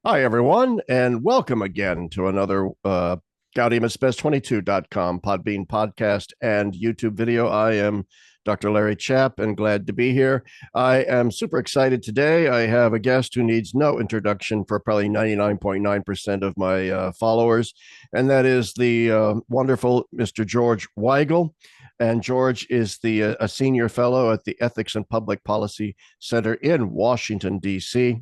Hi, everyone, and welcome again to another GaudiumSpes22.com Podbean podcast and YouTube video. I am Dr. Larry Chapp and glad to be here. I am super excited today. I have a guest who needs no introduction for probably 99.9% of my followers, and that is the wonderful Mr. George Weigel. And George is a senior fellow at the Ethics and Public Policy Center in Washington, D.C.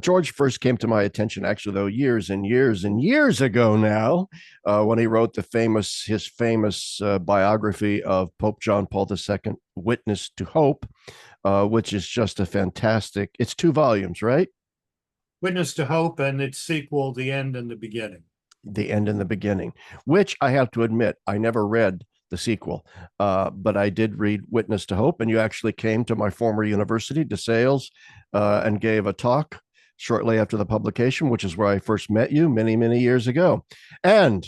George first came to my attention, actually, though, years and years and years ago now, when he wrote his famous biography of Pope John Paul II, Witness to Hope, which is just a fantastic. It's 2 volumes, right? Witness to Hope and its sequel, The End and the Beginning. The End and the Beginning, which I have to admit, I never read the sequel, but I did read Witness to Hope, and you actually came to my former university, DeSales, and gave a talk shortly after the publication, which is where I first met you many, many years ago. And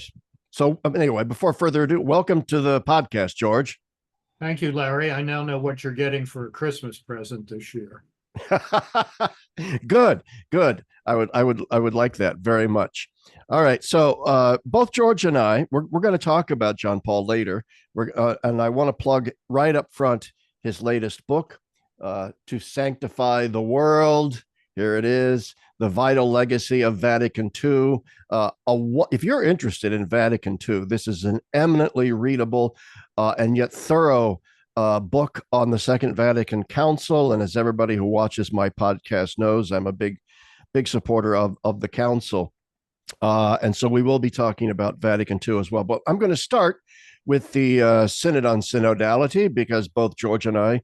so anyway, before further ado, welcome to the podcast, George. Thank you, Larry. I now know what you're getting for a Christmas present this year. Good. I would like that very much. All right. So both George and I, we're going to talk about John Paul later. And I want to plug right up front his latest book, To Sanctify the World. Here it is, The Vital Legacy of Vatican II. If you're interested in Vatican II, this is an eminently readable and yet thorough book on the Second Vatican Council. And as everybody who watches my podcast knows, I'm a big supporter of the council. And so we will be talking about Vatican II as well. But I'm going to start with the Synod on Synodality, because both George and I,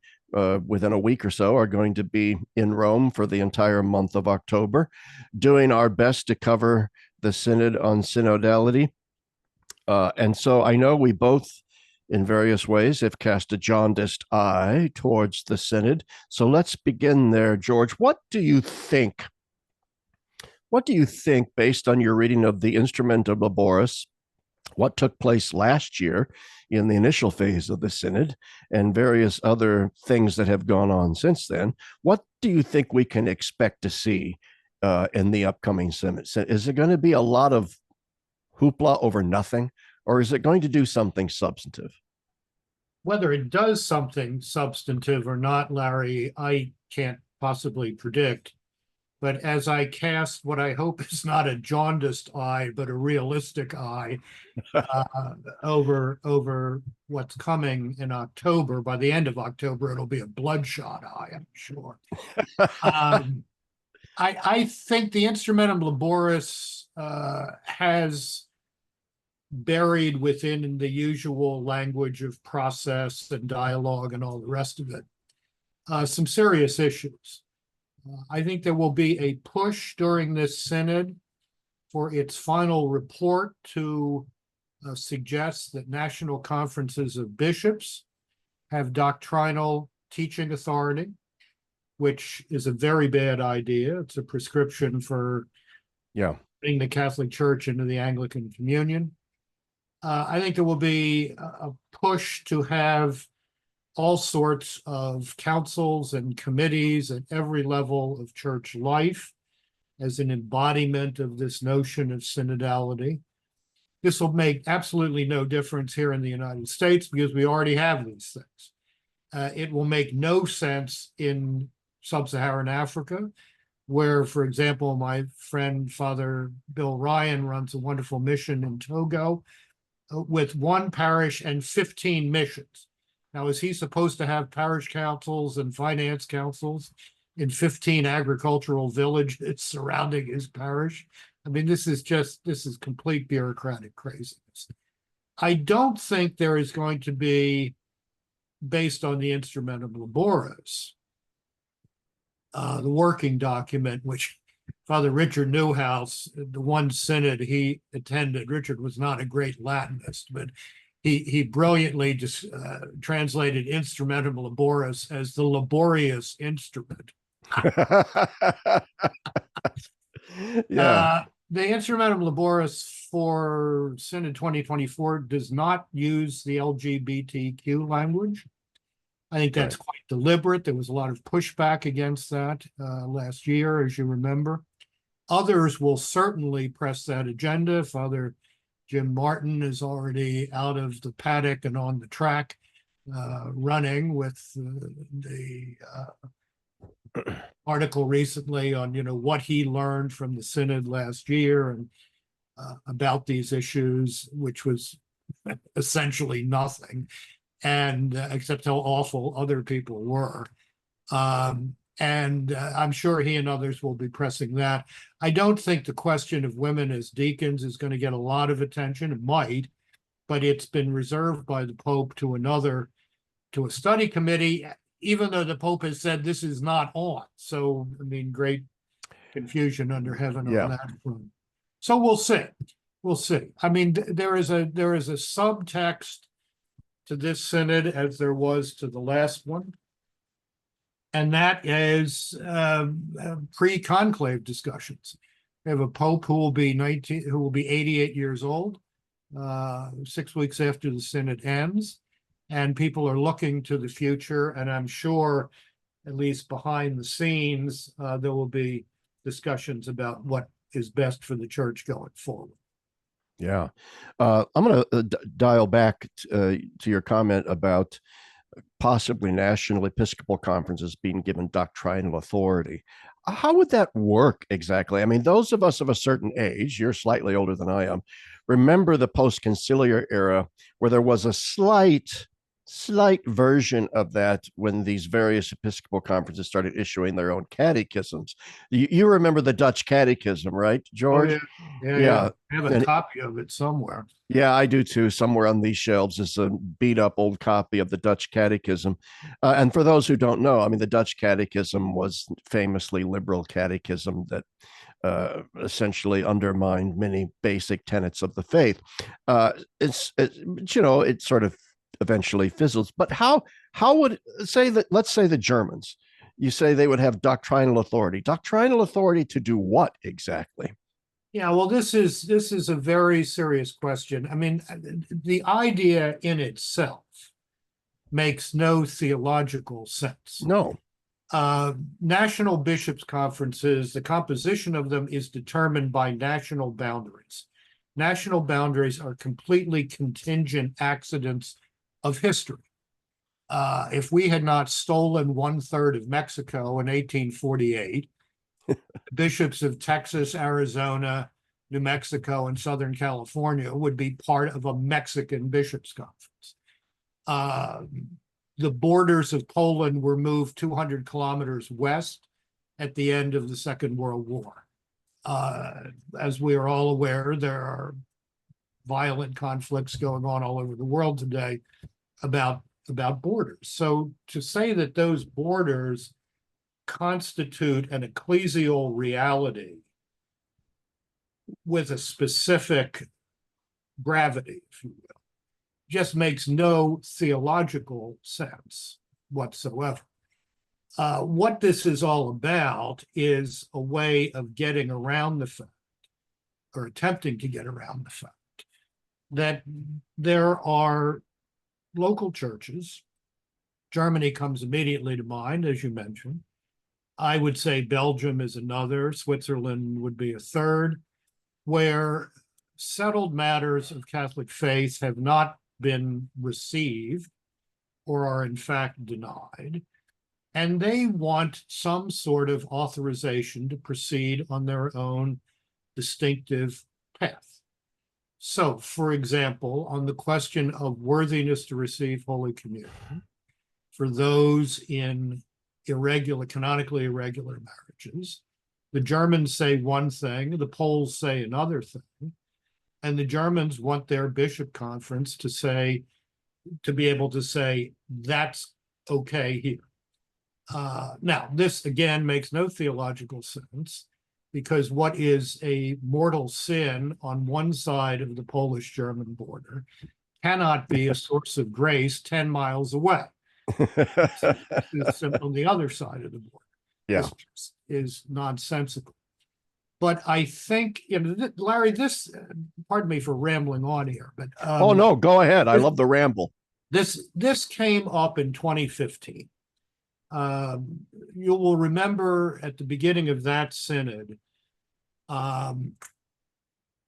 within a week or so, are going to be in Rome for the entire month of October, doing our best to cover the Synod on Synodality. And so I know we both, in various ways, have cast a jaundiced eye towards the Synod. So let's begin there, George. What do you think, based on your reading of the Instrumentum Laboris, what took place last year in the initial phase of the Synod, and various other things that have gone on since then? What do you think we can expect to see in the upcoming Synod? Is it going to be a lot of hoopla over nothing, or is it going to do something substantive? Whether it does something substantive or not, Larry, I can't possibly predict. But as I cast what I hope is not a jaundiced eye, but a realistic eye over what's coming in October, by the end of October, it'll be a bloodshot eye, I'm sure. I think the Instrumentum Laboris has buried within the usual language of process and dialogue and all the rest of it some serious issues. I think there will be a push during this Synod for its final report to suggest that national conferences of bishops have doctrinal teaching authority, which is a very bad idea. It's a prescription for putting the Catholic Church into the Anglican Communion. I think there will be a push to have all sorts of councils and committees at every level of church life as an embodiment of this notion of synodality. This will make absolutely no difference here in the United States because we already have these things. It will make no sense in sub-Saharan Africa, where, for example, my friend Father Bill Ryan runs a wonderful mission in Togo with 1 parish and 15 missions. Now, is he supposed to have parish councils and finance councils in 15 agricultural villages surrounding his parish? I mean, this is complete bureaucratic craziness. I don't think there is going to be, based on the Instrumentum Laboris, the working document, which Father Richard Newhouse, the one synod he attended, Richard was not a great Latinist, but he brilliantly just translated Instrumentum Laboris as the laborious instrument. The Instrumentum Laboris for Synod 2024 does not use the LGBTQ language. I think that's quite deliberate. There was a lot of pushback against that last year, as you remember. Others will certainly press that agenda. Father Jim Martin is already out of the paddock and on the track, running with the article recently on, what he learned from the Synod last year and about these issues, which was essentially nothing, and except how awful other people were. And I'm sure he and others will be pressing that. I don't think the question of women as deacons is going to get a lot of attention. It might, but it's been reserved by the Pope to a study committee, even though the Pope has said this is not on. So, I mean, great confusion under heaven on that front. So we'll see. We'll see. I mean, there is a subtext to this synod as there was to the last one. And that is pre-conclave discussions. We have a Pope who will be 88 years old, 6 weeks after the synod ends, and people are looking to the future. And I'm sure, at least behind the scenes, there will be discussions about what is best for the church going forward. Yeah, I'm going to dial back to your comment about possibly national Episcopal conferences being given doctrinal authority. How would that work exactly? I mean, those of us of a certain age, you're slightly older than I am, remember the post-conciliar era where there was a slight version of that when these various Episcopal conferences started issuing their own catechisms. You remember the Dutch catechism, right, George? Oh, yeah. I have a copy of it somewhere. Yeah, I do too. Somewhere on these shelves is a beat up old copy of the Dutch Catechism. And for those who don't know, I mean, the Dutch Catechism was famously liberal catechism that essentially undermined many basic tenets of the faith. It sort of eventually fizzles. But how would let's say the Germans, you say they would have doctrinal authority. Doctrinal authority to do what exactly? Yeah, well, this is a very serious question. I mean, the idea in itself makes no theological sense. No. National bishops' conferences, the composition of them is determined by national boundaries. National boundaries are completely contingent accidents of history. If we had not stolen 1/3 of Mexico in 1848, bishops of Texas, Arizona, New Mexico, and Southern California would be part of a Mexican bishops' conference. The borders of Poland were moved 200 kilometers west at the end of the Second World War. As we are all aware, there are violent conflicts going on all over the world today about borders. So to say that those borders constitute an ecclesial reality with a specific gravity, if you will, just makes no theological sense whatsoever. What this is all about is a way of getting around the fact, or attempting to get around the fact, that there are local churches. Germany comes immediately to mind, as you mentioned. I would say Belgium is another, Switzerland would be a third, where settled matters of Catholic faith have not been received or are in fact denied, and they want some sort of authorization to proceed on their own distinctive path. So, for example, on the question of worthiness to receive Holy Communion, for those in canonically irregular marriages, the Germans say one thing, the Poles say another thing, and the Germans want their bishop conference to be able to say, that's okay here. Now, this again makes no theological sense, because what is a mortal sin on one side of the Polish-German border cannot be a source of grace 10 miles away. It's on the other side of the border. Yeah. This is nonsensical. But I think, Larry, pardon me for rambling on here, but oh no, go ahead. I love the ramble. This came up in 2015. You will remember at the beginning of that synod, Um,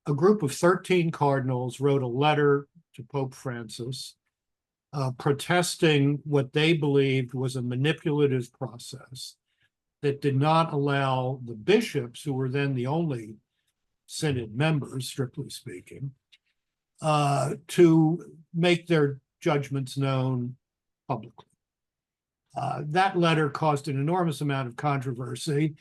a group of 13 cardinals wrote a letter to Pope Francis protesting what they believed was a manipulative process that did not allow the bishops, who were then the only synod members, strictly speaking, to make their judgments known publicly. That letter caused an enormous amount of controversy.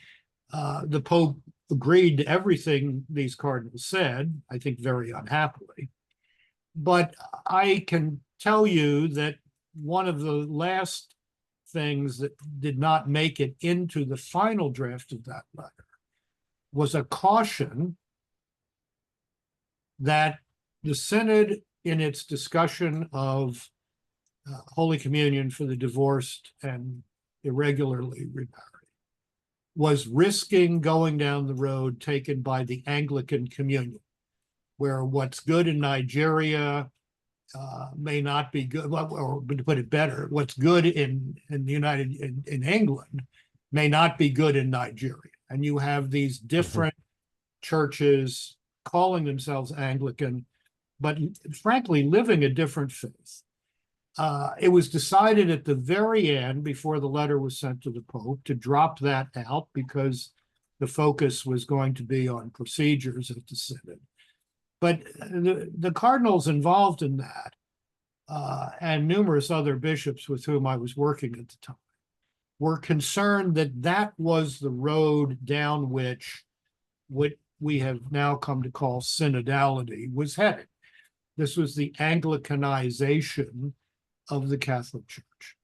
The Pope agreed to everything these cardinals said, I think very unhappily. But I can tell you that one of the last things that did not make it into the final draft of that letter was a caution that the Synod, in its discussion of Holy Communion for the divorced and irregularly remarried, was risking going down the road taken by the Anglican Communion, where what's good in Nigeria may not be good, or to put it better, what's good in England may not be good in Nigeria. And you have these different churches calling themselves Anglican, but frankly living a different faith. It was decided at the very end, before the letter was sent to the Pope, to drop that out because the focus was going to be on procedures at the Synod. But the cardinals involved in that, and numerous other bishops with whom I was working at the time, were concerned that that was the road down which what we have now come to call synodality was headed. This was the Anglicanization of the Catholic Church.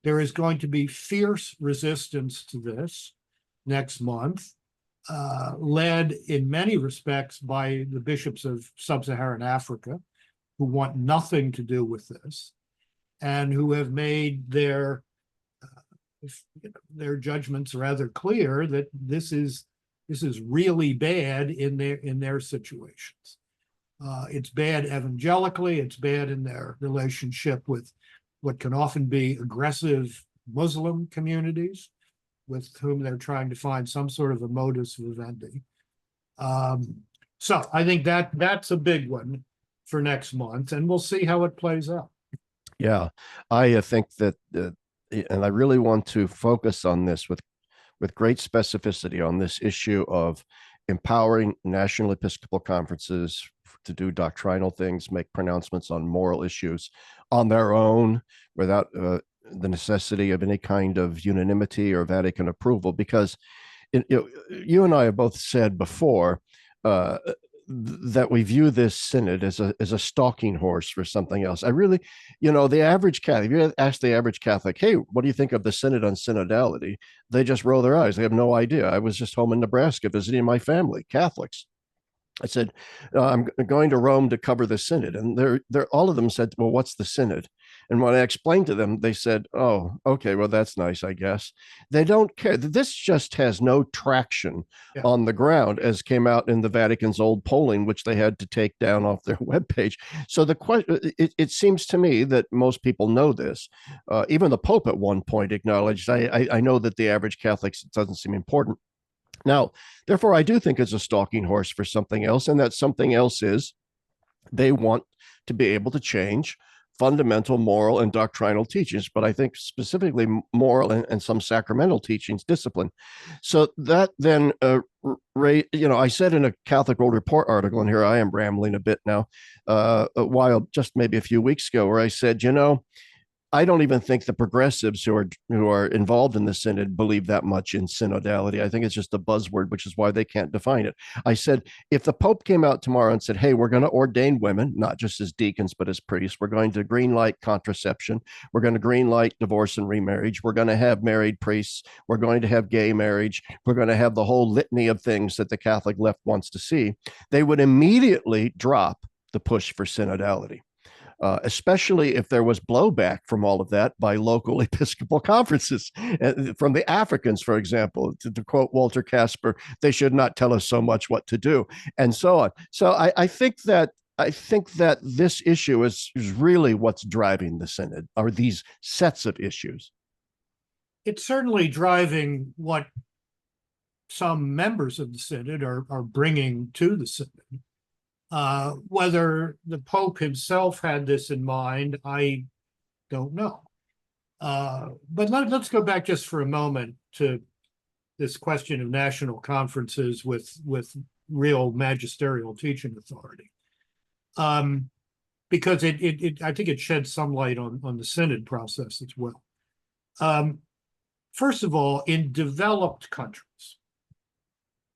There is going to be fierce resistance to this next month, led in many respects by the bishops of sub-Saharan Africa, who want nothing to do with this, and who have made their judgments rather clear that this is really bad in their situations. It's bad evangelically, it's bad in their relationship with what can often be aggressive Muslim communities with whom they're trying to find some sort of a modus vivendi. So I think that's a big one for next month, and we'll see how it plays out. Yeah, I think that, and I really want to focus on this with great specificity on this issue of empowering national Episcopal conferences to do doctrinal things, make pronouncements on moral issues on their own without the necessity of any kind of unanimity or Vatican approval. Because you and I have both said before that we view this synod as a stalking horse for something else. I really, the average Catholic, if you ask the average Catholic, hey, what do you think of the synod on synodality? They just roll their eyes. They have no idea. I was just home in Nebraska visiting my family, Catholics. I said, I'm going to Rome to cover the synod. And they're all of them said, well, what's the synod? And when I explained to them, they said, oh, okay, well, that's nice, I guess. They don't care. This just has no traction on the ground, as came out in the Vatican's old polling, which they had to take down off their webpage. So the question, it seems to me that most people know this. Even the Pope at one point acknowledged, I know that the average Catholic, it doesn't seem important. Now, therefore, I do think it's a stalking horse for something else, and that something else is they want to be able to change fundamental moral and doctrinal teachings, but I think specifically moral and some sacramental teachings, discipline. So that then, I said in a Catholic World Report article, and here I am rambling a bit now, just maybe a few weeks ago, where I said, I don't even think the progressives who are involved in the synod believe that much in synodality. I think it's just a buzzword, which is why they can't define it. I said, if the Pope came out tomorrow and said, hey, we're going to ordain women, not just as deacons, but as priests, we're going to green light contraception, we're going to green light divorce and remarriage, we're going to have married priests, we're going to have gay marriage, we're going to have the whole litany of things that the Catholic left wants to see, they would immediately drop the push for synodality. Especially if there was blowback from all of that by local Episcopal conferences. From the Africans, for example, to quote Walter Casper, they should not tell us so much what to do, and so on. So I think that this issue is really what's driving the synod, are these sets of issues. It's certainly driving what some members of the Synod are bringing to the Synod. Whether the Pope himself had this in mind, I don't know. But let's go back just for a moment to this question of national conferences with real magisterial teaching authority. Because I think it sheds some light on the Synod process as well. First of all, in developed countries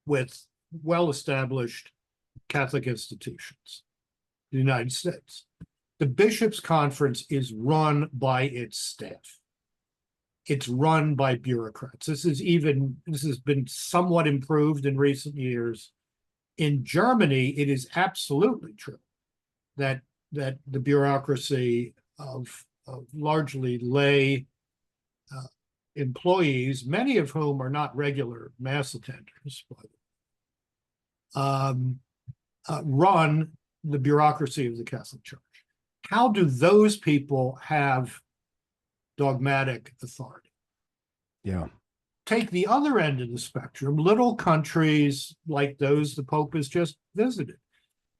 with well-established Catholic institutions, the United States, the Bishops' Conference is run by its staff. It's run by bureaucrats. This has been somewhat improved in recent years. In Germany, it is absolutely true that the bureaucracy of largely lay employees, many of whom are not regular mass attenders, but run the bureaucracy of the Catholic Church. How do those people have dogmatic authority? Yeah. Take the other end of the spectrum, little countries like those the Pope has just visited.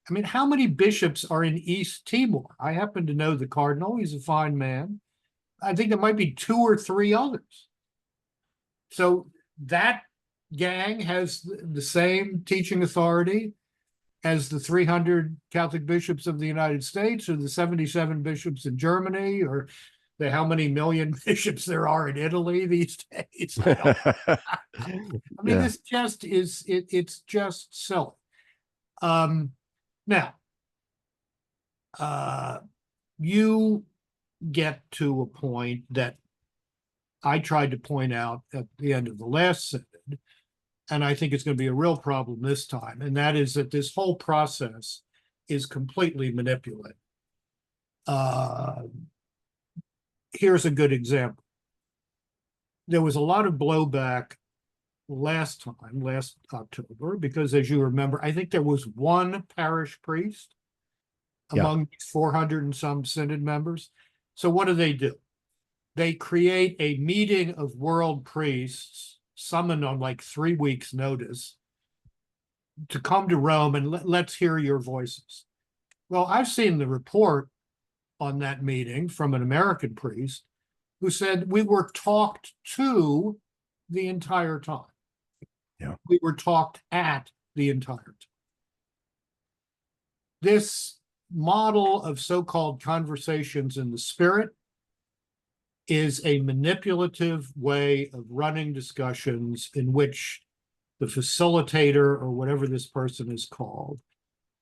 I mean, how many bishops are in East Timor? I happen to know the cardinal. He's a fine man. I think there might be 2 or 3 others. So that gang has the same teaching authority as the 300 Catholic bishops of the United States, or the 77 bishops in Germany, or the how many million bishops there are in Italy these days. I mean, this just it's just silly. Now, you get to a point that I tried to point out at the end of the last Synod, and I think it's going to be a real problem this time, and that is that this whole process is completely manipulative. Here's a good example. There was a lot of blowback last October, because, as you remember, I think there was one parish priest among 400 and some Synod members. So what do? They create a meeting of world priests summoned on like 3 weeks' notice to come to Rome and let's hear your voices. Well, I've seen the report on that meeting from an American priest who said we were talked to the entire time. Yeah. We were talked at the entire time. This model of so-called conversations in the Spirit is a manipulative way of running discussions in which the facilitator, or whatever this person is called,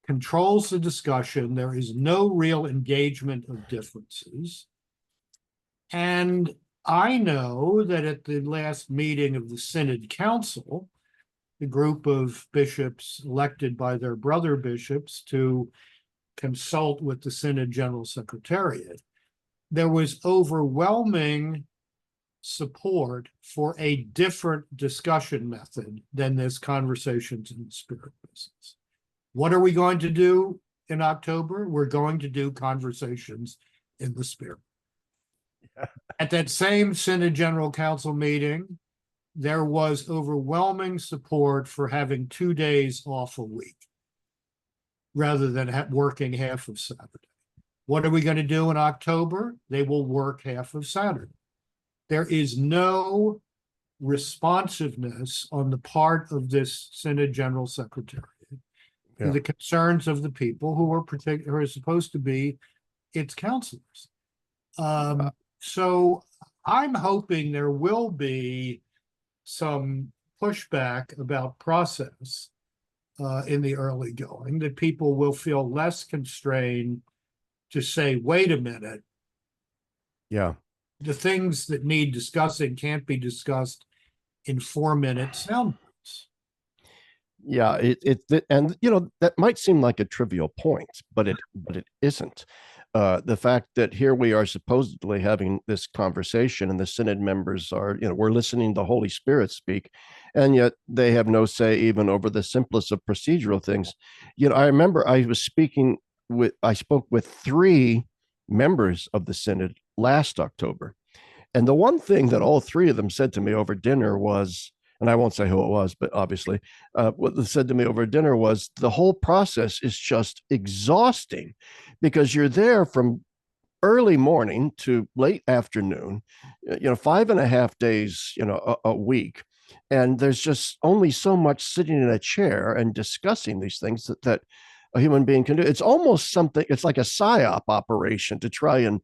controls the discussion. There is no real engagement of differences. And I know that at the last meeting of the Synod Council, the group of bishops elected by their brother bishops to consult with the Synod General Secretariat, there was overwhelming support for a different discussion method than this conversations in the Spirit business. What are we going to do in October? We're going to do conversations in the Spirit. At that same Synod General Council meeting, there was overwhelming support for having 2 days off a week rather than working half of Saturday. What are we going to do in October? They will work half of Saturday. There is no responsiveness on the part of this Synod General Secretariat to the concerns of the people who are supposed to be its counselors. So I'm hoping there will be some pushback about process in the early going, that people will feel less constrained to say, wait a minute. Yeah. The things that need discussing can't be discussed in 4-minute sound bites. Yeah, and that might seem like a trivial point, but it isn't. The fact that here we are supposedly having this conversation, and the Synod members are, we're listening to the Holy Spirit speak, and yet they have no say even over the simplest of procedural things. I remember I spoke with 3 members of the Synod last October, and the one thing that all 3 of them said to me over dinner was, and I won't say who it was, but obviously, what they said to me over dinner was the whole process is just exhausting because you're there from early morning to late afternoon, 5.5 days, a week. And there's just only so much sitting in a chair and discussing these things that a human being can do. It's almost something, it's like a psyop operation to try and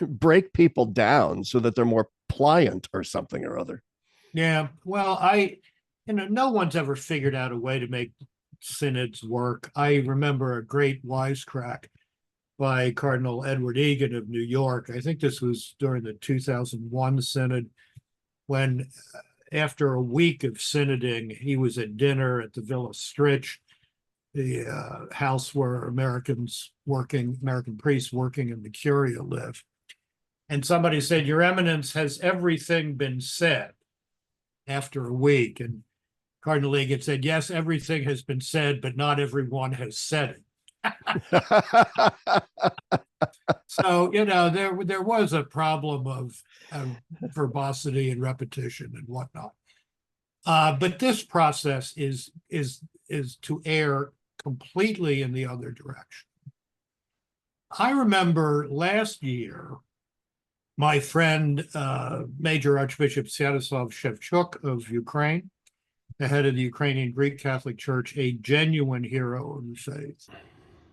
break people down so that they're more pliant or something or other. Yeah, well, no one's ever figured out a way to make synods work. I remember a great wisecrack by Cardinal Edward Egan of New York. I think this was during the 2001 synod, when after a week of synoding, he was at dinner at the Villa Stritch, the house where American priests working in the Curia live. And somebody said, "Your Eminence, has everything been said?" After a week. And Cardinal Egan said, "Yes, everything has been said, but not everyone has said it." So, there was a problem of verbosity and repetition and whatnot. But this process is to err completely in the other direction. I remember last year, my friend, Major Archbishop Sviatoslav Shevchuk of Ukraine, the head of the Ukrainian Greek Catholic Church, a genuine hero of the faith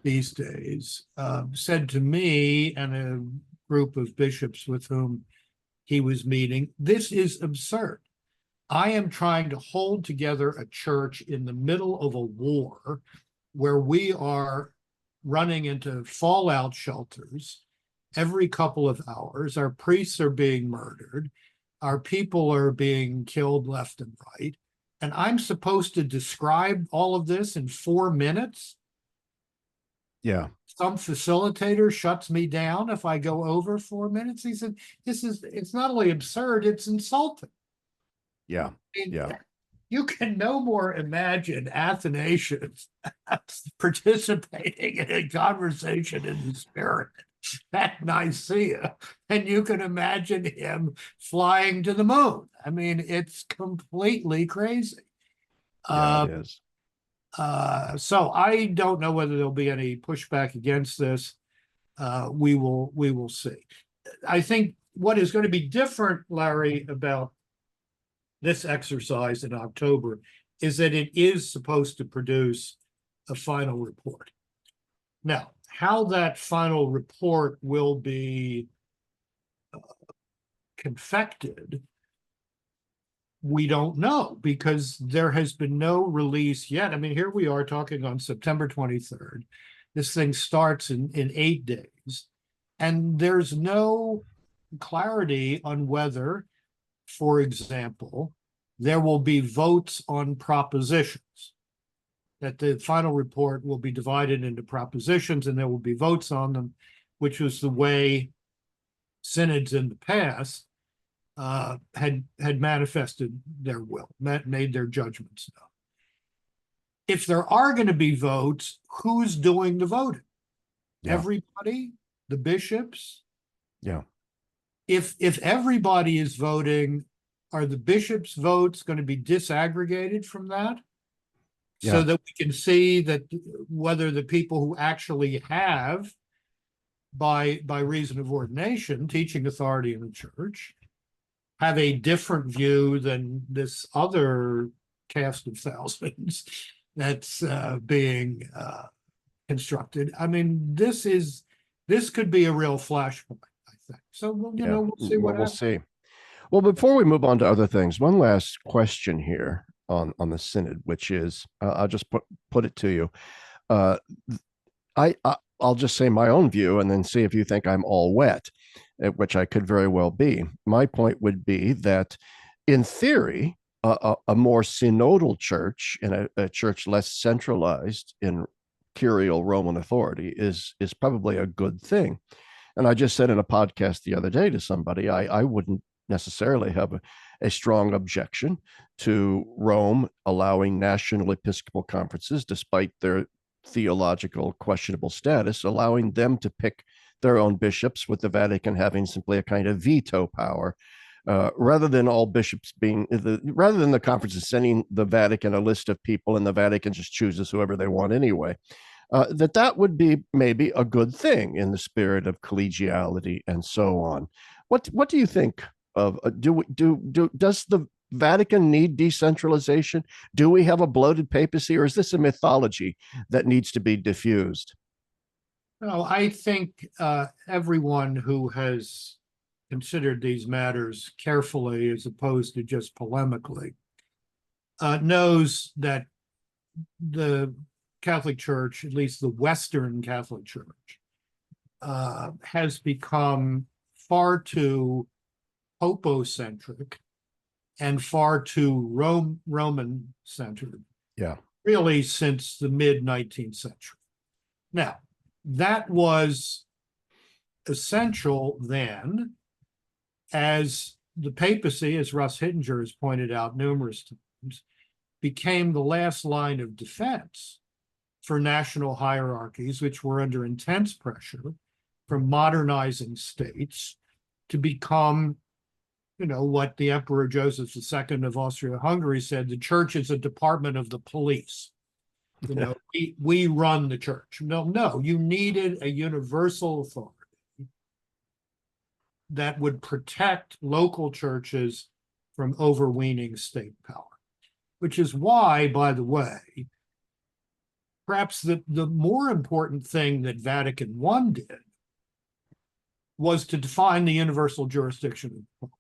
these days, said to me and a group of bishops with whom he was meeting, "This is absurd. I am trying to hold together a church in the middle of a war where we are running into fallout shelters every couple of hours. Our priests are being murdered. Our people are being killed left and right. And I'm supposed to describe all of this in 4 minutes? Yeah. Some facilitator shuts me down if I go over 4 minutes." He said, it's not only absurd, it's insulting. Yeah. I mean, Yeah. you can no more imagine Athanasius participating in a conversation in the Spirit at Nicaea, and you can imagine him flying to the moon. I mean, it's completely crazy. Yeah, it is. So I don't know whether there'll be any pushback against this. We will see. I think what is going to be different, Larry, about this exercise in October is that it is supposed to produce a final report. Now, how that final report will be confected, we don't know, because there has been no release yet. I mean, here we are talking on September 23rd. This thing starts in 8 days, and there's no clarity on whether, for example, there will be votes on propositions, that the final report will be divided into propositions and there will be votes on them, which was the way synods in the past had manifested their will, made their judgments known. If there are going to be votes, who's doing the voting? Yeah. Everybody? The bishops? Yeah. If everybody is voting, are the bishops' votes going to be disaggregated from that? Yeah. So that we can see that whether the people who actually have, by reason of ordination, teaching authority in the church, have a different view than this other cast of thousands that's being constructed. I mean, this could be a real flashpoint, I think. So we'll see what happens. We'll see. Well, before we move on to other things, one last question here on the synod, which is, I'll just put it to you. I'll just say my own view and then see if you think I'm all wet, which I could very well be. My point would be that, in theory, a more synodal church and a church less centralized in curial Roman authority is probably a good thing. And I just said in a podcast the other day to somebody, I wouldn't necessarily have a strong objection to Rome allowing national Episcopal conferences, despite their theological questionable status, allowing them to pick their own bishops, with the Vatican having simply a kind of veto power rather than all bishops being rather than the conferences sending the Vatican a list of people and the Vatican just chooses whoever they want anyway. That would be maybe a good thing in the spirit of collegiality and so on. What do you think of does the Vatican need decentralization? Do we have a bloated papacy, or is this a mythology that needs to be diffused? No, I think everyone who has considered these matters carefully as opposed to just polemically knows that the Catholic Church, at least the Western Catholic Church, has become far too popocentric and far too Roman-centered, Yeah, really since the mid-19th century. Now, that was essential then, as the papacy, as Russ Hittinger has pointed out numerous times, became the last line of defense for national hierarchies, which were under intense pressure from modernizing states to become, what the Emperor Joseph II of Austria-Hungary said: the church is a department of the police. We run the church. No, you needed a universal authority that would protect local churches from overweening state power, which is why, by the way, perhaps the more important thing that Vatican I did was to define the universal jurisdiction of the Pope,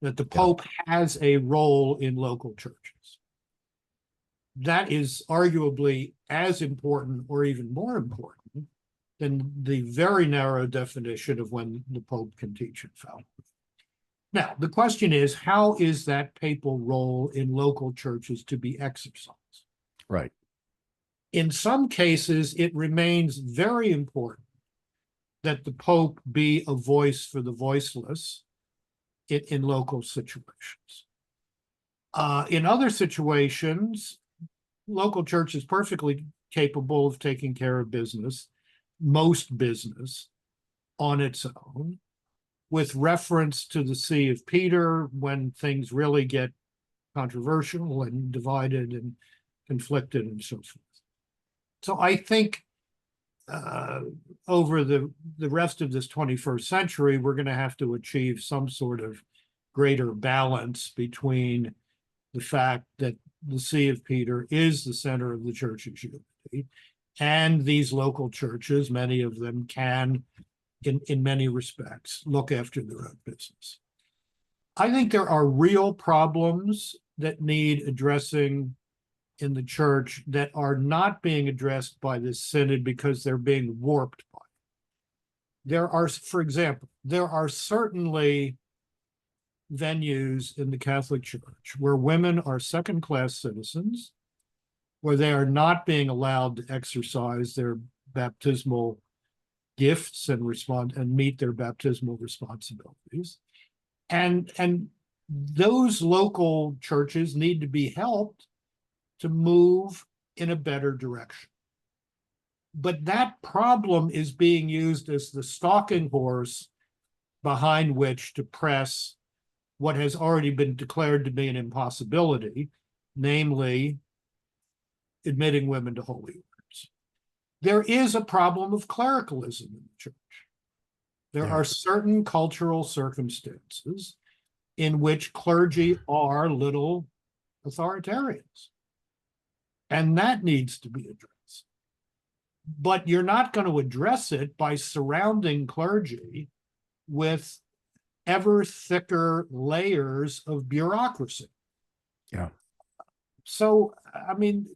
that the Pope has a role in local churches. That is arguably as important or even more important than the very narrow definition of when the Pope can teach infallibly. Now, the question is, how is that papal role in local churches to be exercised? right. In some cases, it remains very important that the Pope be a voice for the voiceless in local situations. In other situations, local church is perfectly capable of taking care of business, most business, on its own, with reference to the See of Peter when things really get controversial and divided and conflicted and so forth. So I think over the rest of this 21st century, we're going to have to achieve some sort of greater balance between the fact that the See of Peter is the center of the church's unity, and these local churches, many of them can, in many respects, look after their own business. I think there are real problems that need addressing in the church that are not being addressed by this synod because they're being warped by it. There are, for example, there are certainly venues in the Catholic Church where women are second-class citizens, where they are not being allowed to exercise their baptismal gifts and meet their baptismal responsibilities. And those local churches need to be helped to move in a better direction. But that problem is being used as the stalking horse behind which to press what has already been declared to be an impossibility, namely admitting women to holy orders. There is a problem of clericalism in the church. There are certain cultural circumstances in which clergy are little authoritarians, and that needs to be addressed. But you're not going to address it by surrounding clergy with ever thicker layers of bureaucracy. Yeah. So, I mean,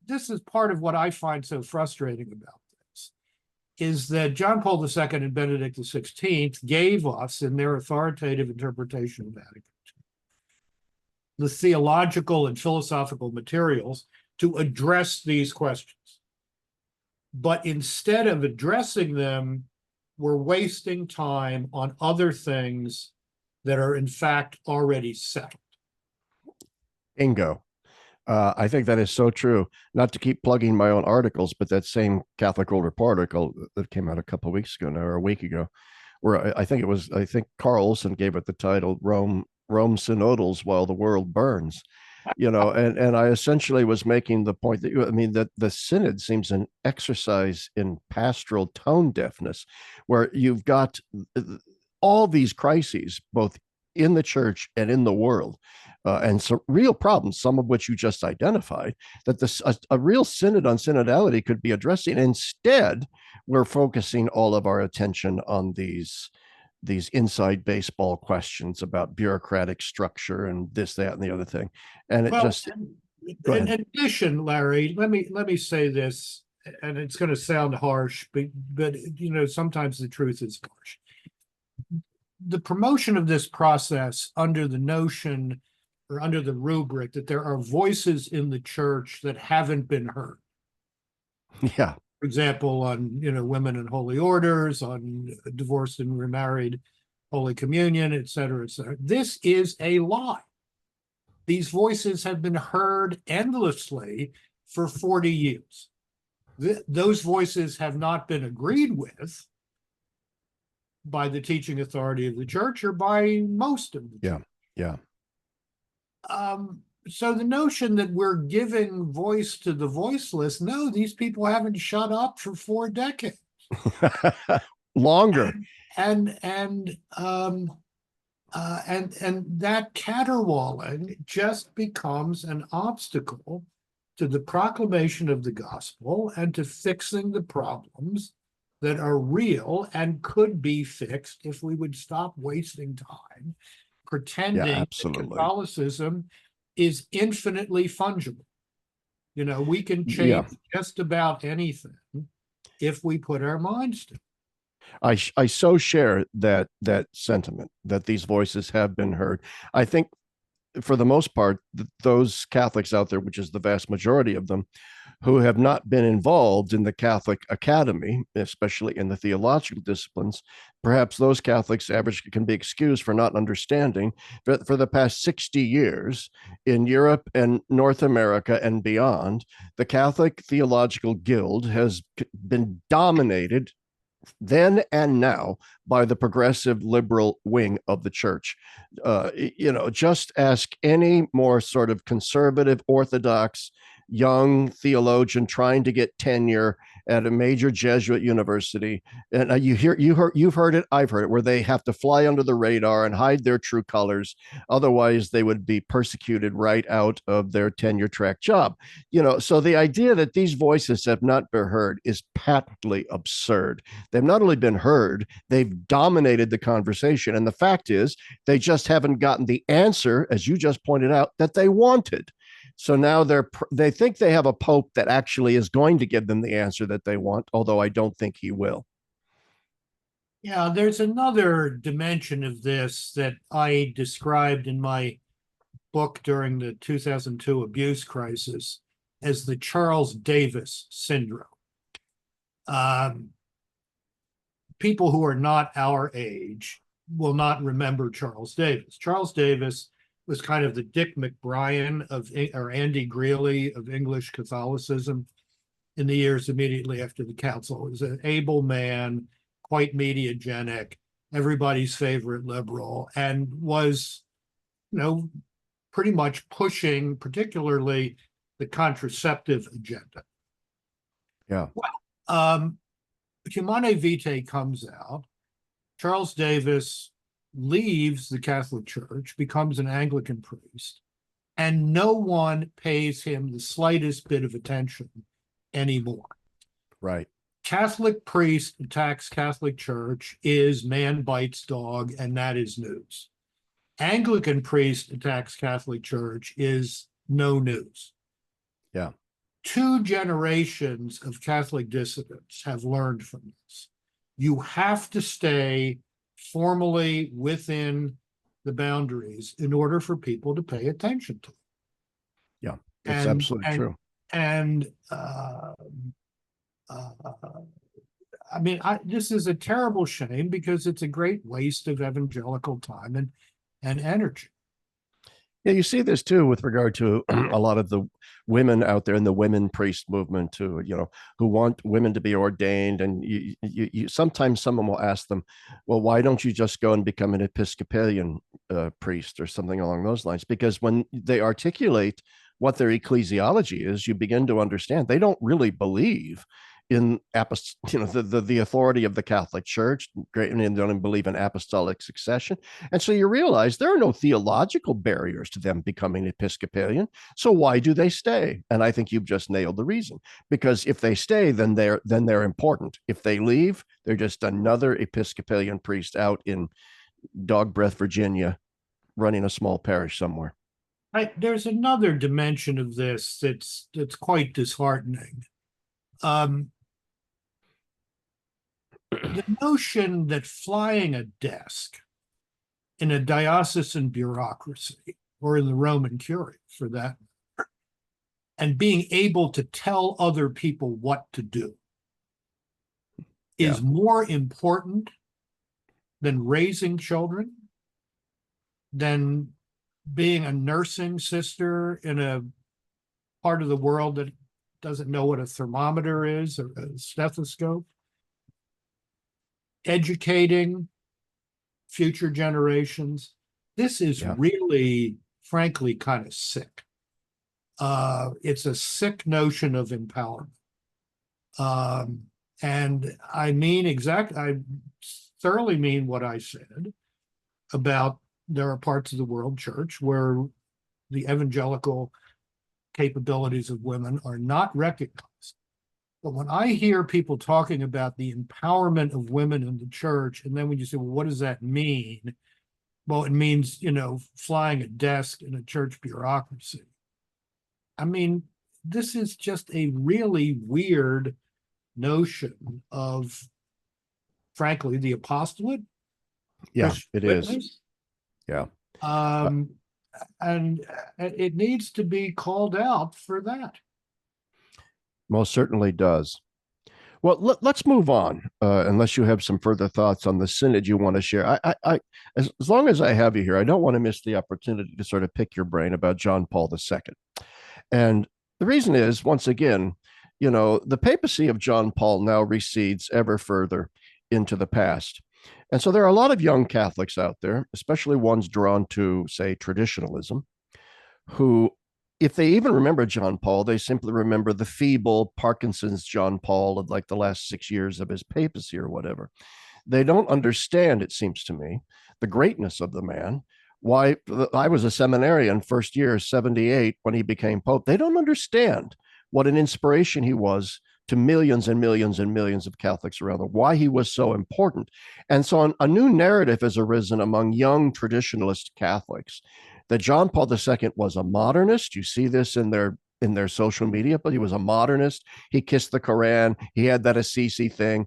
this is part of what I find so frustrating about this, is that John Paul II and Benedict XVI gave us, in their authoritative interpretation of Vatican II, the theological and philosophical materials to address these questions. But instead of addressing them, we're wasting time on other things that are in fact already settled. Bingo. I think that is so true. Not to keep plugging my own articles, but that same Catholic World Report article that came out a couple of weeks ago now, or a week ago, where I think Carl Olson gave it the title Rome Synodals While the World Burns. And I essentially was making the point that that the synod seems an exercise in pastoral tone deafness, where you've got all these crises both in the church and in the world, and some real problems, some of which you just identified, that a real synod on synodality could be addressing. Instead, we're focusing all of our attention on these inside baseball questions about bureaucratic structure and this, that, and the other thing. And it just in addition, Larry, let me say this, and it's going to sound harsh, but sometimes the truth is harsh. The promotion of this process under the notion or under the rubric that there are voices in the church that haven't been heard. Yeah. For example, on women in holy orders, on divorced and remarried Holy Communion, et cetera, et cetera. This is a lie. These voices have been heard endlessly for 40 years. Those voices have not been agreed with by the teaching authority of the church or by most of the church. Yeah. So the notion that we're giving voice to the voiceless, no, these people haven't shut up for 4 decades. Longer. And that caterwauling just becomes an obstacle to the proclamation of the gospel and to fixing the problems that are real and could be fixed if we would stop wasting time pretending that Catholicism is infinitely fungible. We can change just about anything if we put our minds to it. I so share that sentiment that these voices have been heard. I think for the most part, those Catholics out there, which is the vast majority of them, who have not been involved in the Catholic academy, especially in the theological disciplines, perhaps those Catholics average can be excused for not understanding that for the past 60 years in Europe and North America and beyond, the Catholic Theological Guild has been dominated then and now by the progressive liberal wing of the church. Just ask any more sort of conservative, orthodox, young theologian trying to get tenure at a major Jesuit university, and you've heard it, I've heard it, where they have to fly under the radar and hide their true colors, otherwise they would be persecuted right out of their tenure track job. So the idea that these voices have not been heard is patently absurd. They've not only been heard, they've dominated the conversation, and the fact is they just haven't gotten the answer, as you just pointed out, that they wanted. So now they think they have a pope that actually is going to give them the answer that they want, although I don't think he will. Yeah, there's another dimension of this that I described in my book during the 2002 abuse crisis as the Charles Davis syndrome. People who are not our age will not remember Charles Davis. Charles Davis was kind of the Dick McBrien or Andy Greeley of English Catholicism in the years immediately after the council. He was an able man, quite mediagenic, everybody's favorite liberal, and was, pretty much pushing particularly the contraceptive agenda. Yeah. Well, Humane Vitae comes out. Charles Davis leaves the Catholic Church, becomes an Anglican priest, and no one pays him the slightest bit of attention anymore. Right. Catholic priest attacks Catholic Church is man bites dog, and that is news. Anglican priest attacks Catholic Church is no news. Yeah. 2 generations of Catholic dissidents have learned from this. You have to stay formally within the boundaries in order for people to pay attention to it. Yeah, that's absolutely true. And this is a terrible shame because it's a great waste of evangelical time and energy. Yeah, you see this too with regard to a lot of the women out there in the women priest movement too, who want women to be ordained. And sometimes someone will ask them, well, why don't you just go and become an Episcopalian priest or something along those lines? Because when they articulate what their ecclesiology is, you begin to understand they don't really believe in the authority of the Catholic Church, and they don't believe in apostolic succession. And so you realize there are no theological barriers to them becoming Episcopalian. So why do they stay? And I think you've just nailed the reason. Because if they stay, then they're important. If they leave, they're just another Episcopalian priest out in Dog Breath, Virginia, running a small parish somewhere. There's another dimension of this that's quite disheartening. The notion that flying a desk in a diocesan bureaucracy, or in the Roman Curie for that, and being able to tell other people what to do is more important than raising children, than being a nursing sister in a part of the world that doesn't know what a thermometer is or a stethoscope, educating future generations. This is really, frankly, kind of sick. It's a sick notion of empowerment. And I thoroughly mean what I said about there are parts of the world church where the evangelical capabilities of women are not recognized. But when I hear people talking about the empowerment of women in the church, and then when you say, well, what does that mean? Well, it means, flying a desk in a church bureaucracy. I mean, this is just a really weird notion of, frankly, the apostolate. Yeah, it witness. is. Yeah. And it needs to be called out for that. Most certainly does. Well, let's move on, unless you have some further thoughts on the synod you want to share. As long as I have you here, I don't want to miss the opportunity to sort of pick your brain about John Paul II. And the reason is, once again, the papacy of John Paul now recedes ever further into the past. And so there are a lot of young Catholics out there, especially ones drawn to, say, traditionalism, who, if they even remember John Paul, they simply remember the feeble Parkinson's John Paul of like the last 6 years of his papacy or whatever. They don't understand, it seems to me, the greatness of the man. Why I was a seminarian first year, 78, when he became Pope. They don't understand what an inspiration he was to millions and millions and millions of Catholics around the world, why he was so important. And so a new narrative has arisen among young traditionalist Catholics that John Paul II was a modernist. You see this in their social media, but he was a modernist. He kissed the Quran. He had that Assisi thing.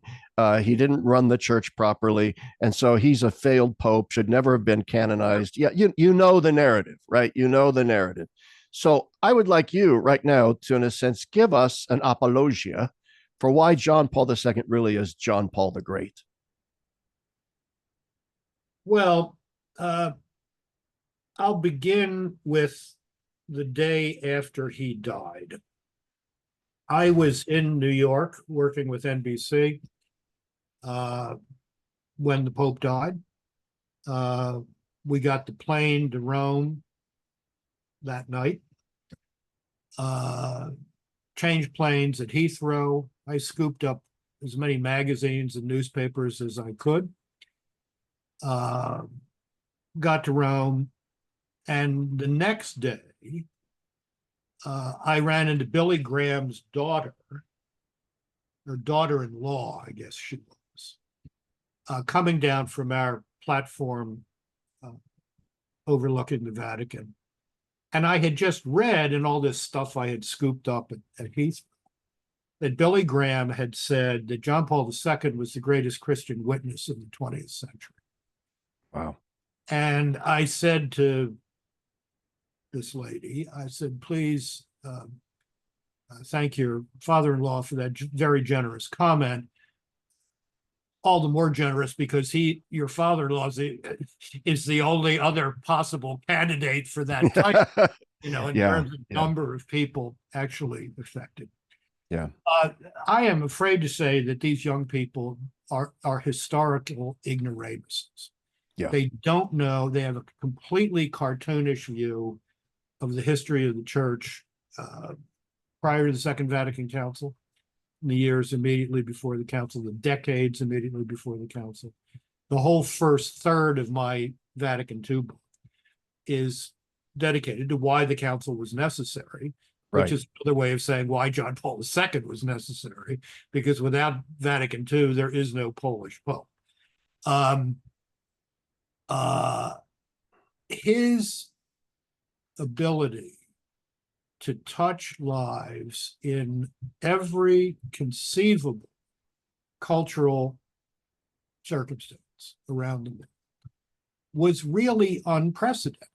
He didn't run the church properly. And so he's a failed pope, should never have been canonized. Yeah, you know the narrative, right? You know the narrative. So I would like you right now to, in a sense, give us an apologia for why John Paul II really is John Paul the Great. Well, I'll begin with the day after he died. I was in New York working with NBC when the Pope died. We got the plane to Rome that night. Changed planes at Heathrow. I scooped up as many magazines and newspapers as I could. Got to Rome, and the next day, I ran into Billy Graham's daughter, or daughter-in-law, I guess she was, coming down from our platform overlooking the Vatican. And I had just read in all this stuff I had scooped up at Heathrow that Billy Graham had said that John Paul II was the greatest Christian witness in the 20th century. Wow. And I said to this lady, I said, please thank your father-in-law for that very generous comment. all the more generous because your father-in-law is the only other possible candidate for that title, in terms of number of people actually affected. Yeah. I am afraid to say that these young people are historical ignoramuses. Yeah. They don't know. They have a completely cartoonish view of the history of the church prior to the Second Vatican Council, in the years immediately before the council, the decades immediately before the council. The whole first third of my Vatican II book is dedicated to why the council was necessary, which is another way of saying why John Paul II was necessary, because without Vatican II, there is no Polish Pope. His ability to touch lives in every conceivable cultural circumstance around the world was really unprecedented.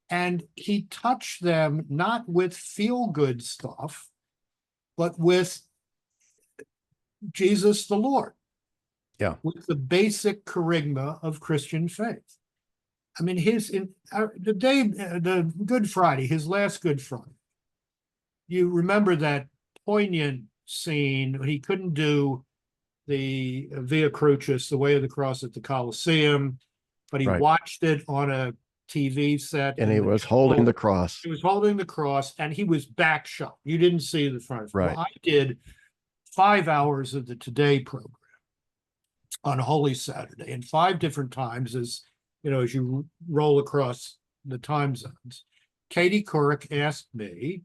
And he touched them not with feel-good stuff, but with Jesus the Lord. Yeah. With the basic charisma of Christian faith. I mean, the Good Friday, his last Good Friday, you remember that poignant scene when he couldn't do the Via Crucis, the Way of the Cross at the Colosseum, but he watched it on a TV set. And he was holding the cross. He was holding the cross, and he was back shot. You didn't see the front. Right. Well, I did 5 hours of the Today program on Holy Saturday, and 5 different times as you roll across the time zones. Katie Couric asked me,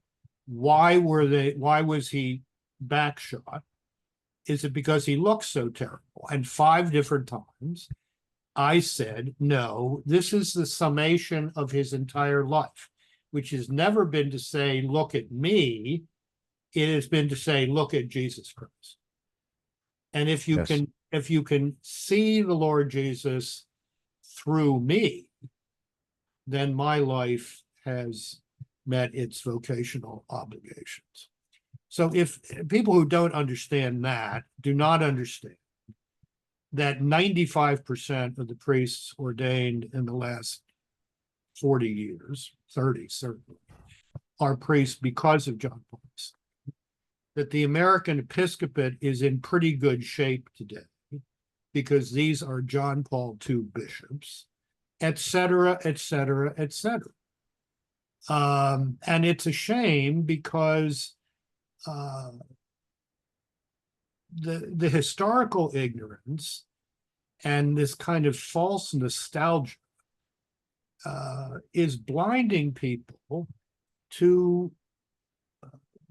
why was he back shot? Is it because he looks so terrible? And 5 different times I said, no, this is the summation of his entire life, which has never been to say, look at me. It has been to say, look at Jesus Christ. And if you can see the Lord Jesus through me, then my life has met its vocational obligations. So if people who don't understand that do not understand that 95% of the priests ordained in the last 40 years, 30 certainly, are priests because of John Paul II, that the American episcopate is in pretty good shape today because these are John Paul II bishops, et cetera, et cetera, et cetera. And it's a shame because the historical ignorance and this kind of false nostalgia is blinding people to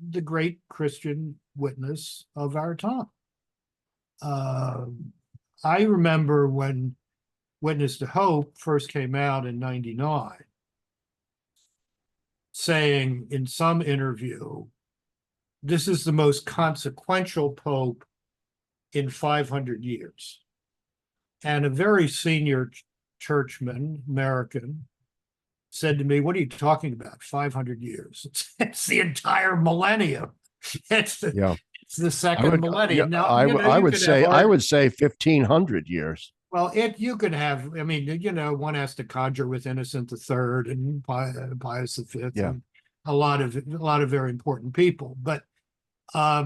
the great Christian witness of our time. I remember when Witness to Hope first came out in '99, saying in some interview, this is the most consequential pope in 500 years. And a very senior churchman, American, said to me, what are you talking about? 500 years. It's the entire millennium. It's the second millennium. Now, I would say 1,500 years. Well, you could have, I mean, one has to conjure with Innocent III and Pius V, and a lot of very important people. But I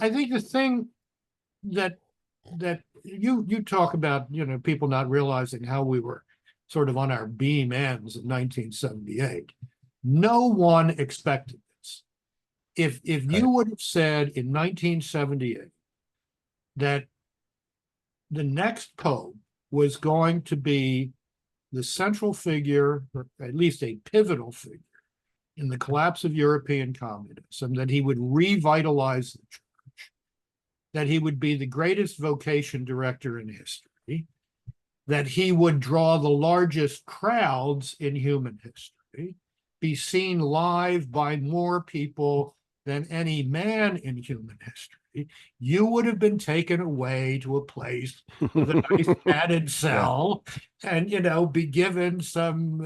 think the thing that you talk about, people not realizing how we were sort of on our beam ends in 1978. No one expected this. If you would have said in 1978 that the next pope was going to be the central figure, or at least a pivotal figure, in the collapse of European communism, that he would revitalize the church, that he would be the greatest vocation director in history, that he would draw the largest crowds in human history, be seen live by more people than any man in human history, you would have been taken away to a place with a nice padded cell and, be given some,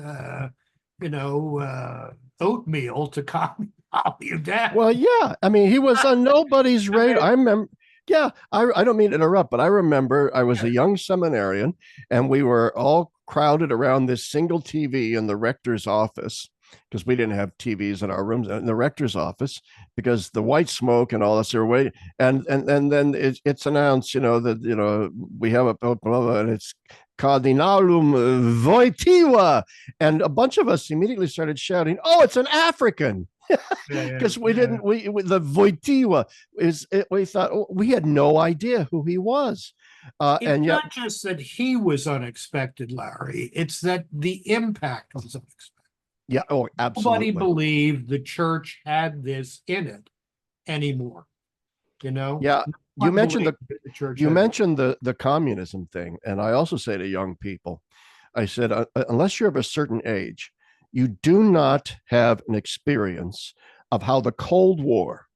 oatmeal to calm you down. Well, yeah. I mean, he was on nobody's radar. I remember Yeah, I don't mean to interrupt, but I remember I was a young seminarian and we were all crowded around this single TV in the rector's office because we didn't have TVs in our rooms in the rector's office because the white smoke and all this are waiting. And then it's announced, that, we have a Pope and it's Cardinalum Wojtyła. And a bunch of us immediately started shouting, "Oh, it's an African." Because we didn't, the Wojtyła we thought, we had no idea who he was. It's and yet, not just that he was unexpected, Larry. It's that the impact was unexpected. yeah, oh, absolutely. Nobody believed the church had this in it anymore. Yeah, you mentioned the communism thing, and I also say to young people, I said, unless you're of a certain age, you do not have an experience of how the Cold War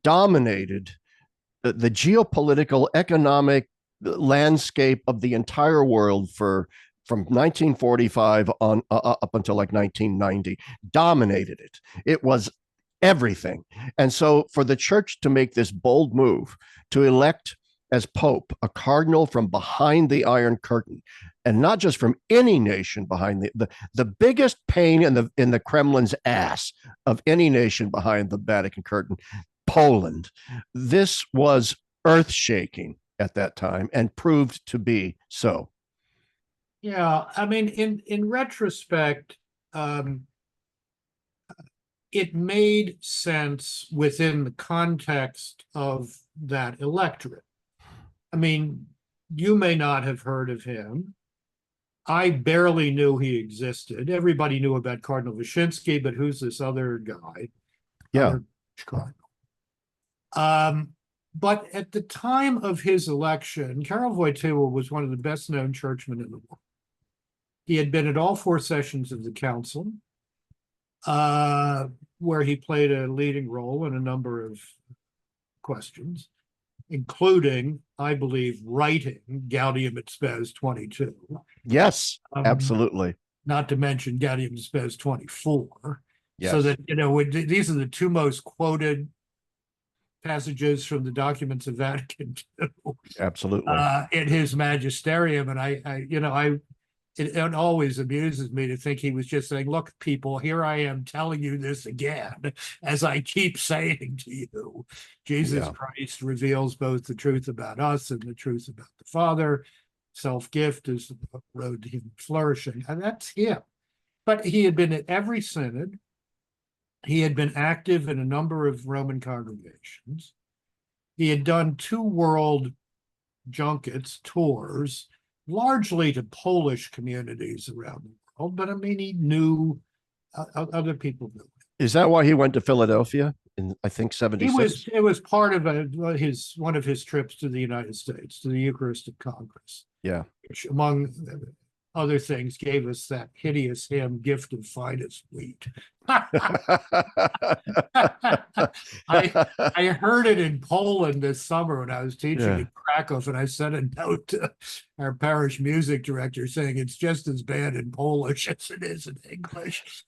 dominated the geopolitical, economic landscape of the entire world from 1945 on up until like 1990, dominated it. It was everything. And so for the church to make this bold move to elect as Pope a cardinal from behind the Iron Curtain, and not just from any nation behind the biggest pain in the Kremlin's ass of any nation behind the Vatican curtain, Poland. This was earth-shaking at that time and proved to be so. Yeah, I mean, in retrospect, it made sense within the context of that electorate. I mean, you may not have heard of him. I barely knew he existed. Everybody knew about Cardinal Wyszynski, but who's this other guy? Yeah. Other cardinal. But at the time of his election, Karol Wojtyła was one of the best known churchmen in the world. He had been at all 4 sessions of the council, where he played a leading role in a number of questions, including, I believe, writing Gaudium et Spes 22. Yes, absolutely. Not to mention Gaudium et Spes 24. Yes. So that, these are the 2 most quoted passages from the documents of Vatican II. Absolutely. In his magisterium. And it always amuses me to think he was just saying, look, people, here I am telling you this again, as I keep saying to you, Jesus Christ reveals both the truth about us and the truth about the Father. Self-gift is the road to human flourishing. And that's him. But he had been at every synod. He had been active in a number of Roman congregations. He had done 2 world junkets, tours, largely to Polish communities around the world. But I mean, he knew other people knew. Is that why he went to Philadelphia in, I think, 76? It was part of one of his trips to the United States, to the Eucharistic Congress. Yeah. Which, among other things, gave us that hideous hymn, Gift of Finest Wheat. I heard it in Poland this summer when I was teaching in Krakow, and I sent a note to our parish music director saying it's just as bad in Polish as it is in English.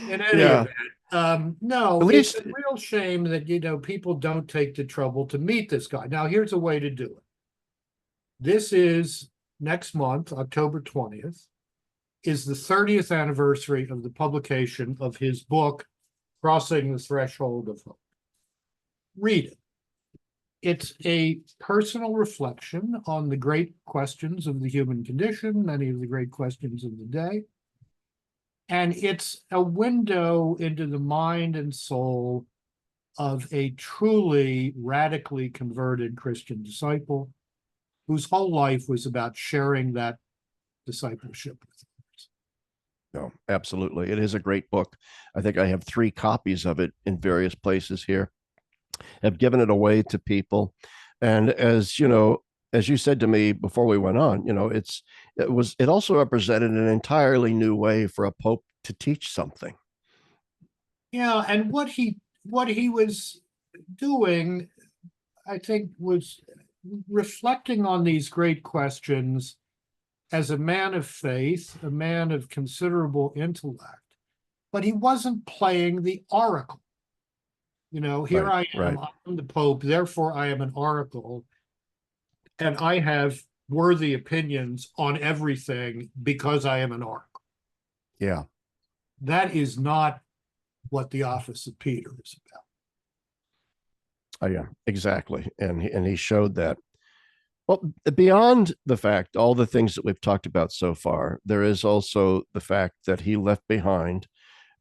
In any event, no, it's a real shame that, people don't take the trouble to meet this guy. Now, here's a way to do it. This is next month, October 20th, is the 30th anniversary of the publication of his book, Crossing the Threshold of Hope. Read it. It's a personal reflection on the great questions of the human condition, many of the great questions of the day. And it's a window into the mind and soul of a truly radically converted Christian disciple whose whole life was about sharing that discipleship with others. No, absolutely. It is a great book. I think I have 3 copies of it in various places here. I've given it away to people. And as you said to me before we went on, it also represented an entirely new way for a pope to teach something. Yeah, and what he was doing, I think, was reflecting on these great questions as a man of faith, a man of considerable intellect, but he wasn't playing the oracle. Here Right, I am, right. I'm the Pope, therefore I am an oracle, and I have worthy opinions on everything because I am an oracle. Yeah. That is not what the office of Peter is about. Oh, yeah, exactly. And he showed that. Well, beyond the fact, all the things that we've talked about so far, there is also the fact that he left behind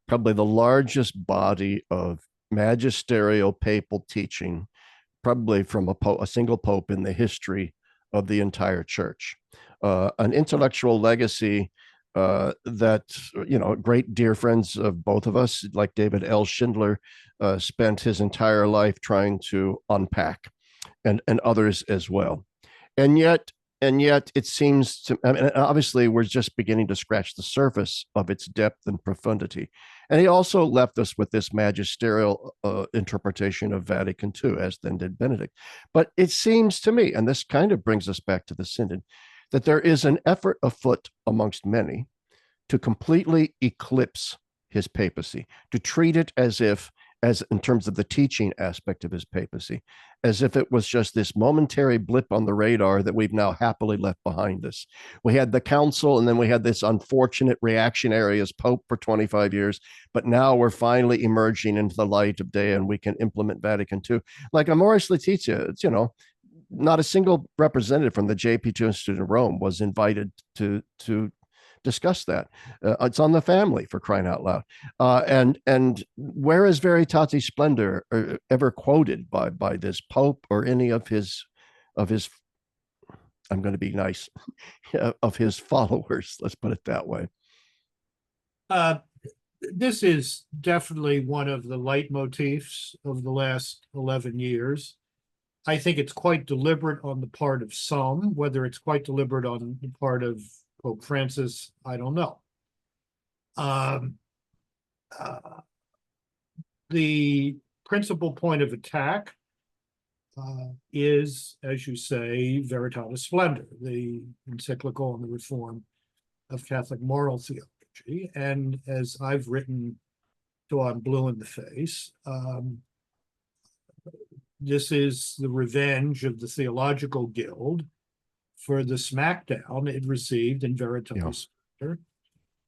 probably the largest body of magisterial papal teaching, probably from a single pope in the history of the entire church. An intellectual legacy that, great dear friends of both of us, like David L. Schindler, spent his entire life trying to unpack, and others as well. And yet, it seems to, I mean, obviously we're just beginning to scratch the surface of its depth and profundity. And he also left us with this magisterial interpretation of Vatican II, as then did Benedict. But it seems to me, and this kind of brings us back to the Synod, that there is an effort afoot amongst many to completely eclipse his papacy, to treat it as in terms of the teaching aspect of his papacy, as if it was just this momentary blip on the radar that we've now happily left behind us. We had the council, and then we had this unfortunate reactionary as Pope for 25 years, but now we're finally emerging into the light of day, and we can implement Vatican II. Like Amoris Laetitia, it's, not a single representative from the JP2 Institute in Rome was invited to discuss that. It's on the family, for crying out loud. And where is Veritatis Splendor ever quoted by this Pope or any of his I'm going to be nice, of his followers? Let's put it that way. This is definitely one of the leitmotifs of the last 11 years. I think it's quite deliberate on the part of some. Whether it's quite deliberate on the part of Pope Francis, I don't know. The principal point of attack is, as you say, Veritatis Splendor, the encyclical on the reform of Catholic moral theology. And as I've written till I'm blue in the face, this is the revenge of the Theological Guild for the smackdown it received in Veritatis Splendor,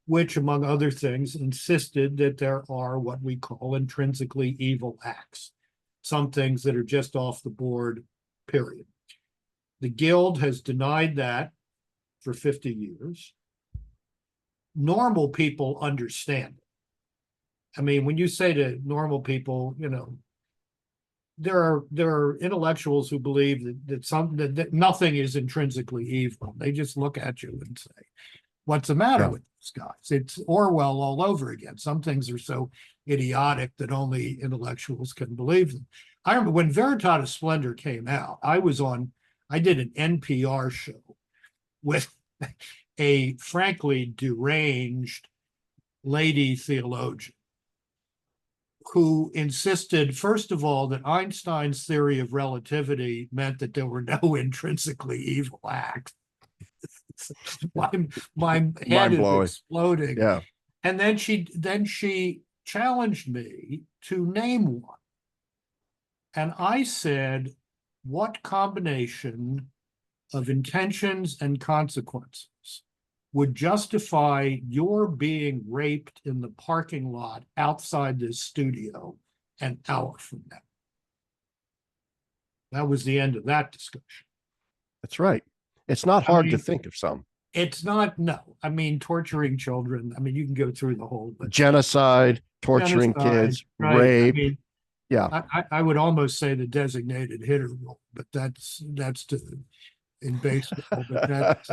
which, among other things, insisted that there are what we call intrinsically evil acts, some things that are just off the board, period. The Guild has denied that for 50 years. Normal people understand it. I mean, when you say to normal people, there are intellectuals who believe that nothing is intrinsically evil. They just look at you and say, "What's the matter with these guys?" It's Orwell all over again. Some things are so idiotic that only intellectuals can believe them. I remember when Veritatis Splendor came out, I did an NPR show with a frankly deranged lady theologian who insisted, first of all, that Einstein's theory of relativity meant that there were no intrinsically evil acts. my head is exploding. Yeah. And then she challenged me to name one. And I said, what combination of intentions and consequences would justify your being raped in the parking lot outside this studio an hour from now? That was the end of that discussion. That's right. It's not hard to think of some. It's not, no. I mean, torturing children. I mean, you can go through the whole genocide, torturing kids, right. rape. I mean, yeah. I would almost say the designated hitter rule, but that's in baseball, but that's